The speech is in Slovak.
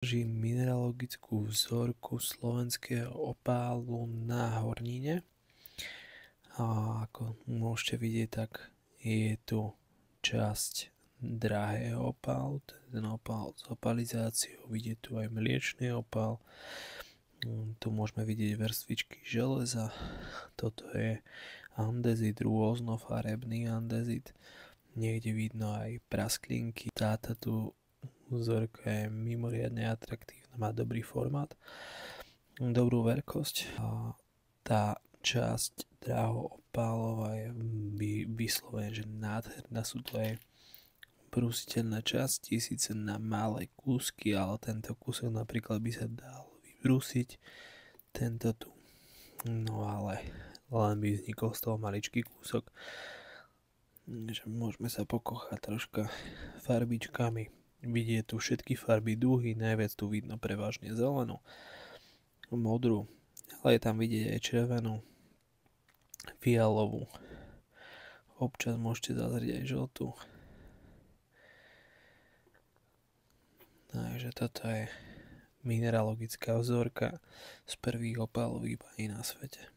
Mineralogickú vzorku slovenského opálu na hornine. A ako môžete vidieť, tak je tu časť drahého opálu, ten opál s opalizáciou, vidieť tu aj mliečný opál. Tu môžeme vidieť vrstvičky železa, toto je andezit, rôznofarebný andezit, niekde vidno aj prasklinky. Táto tu vzorka je mimoriadne atraktívna, má dobrý formát, dobrú veľkosť a tá časť drahoopálová je vyslovene, že nádherná. Sú to aj brúsiteľné časti, síce na malé kúsky, ale tento kúsok napríklad by sa dal vybrúsiť, tento tu, no ale len by vznikol z toho maličký kúsok. Takže môžeme sa pokochať troška farbičkami. Vidieť tu všetky farby dúhy, najviac tu vidno prevažne zelenú, modrú, ale je tam vidieť aj červenú, fialovú, občas môžete zazrieť aj žltú. Takže toto je mineralogická vzorka z prvých opálových baní na svete.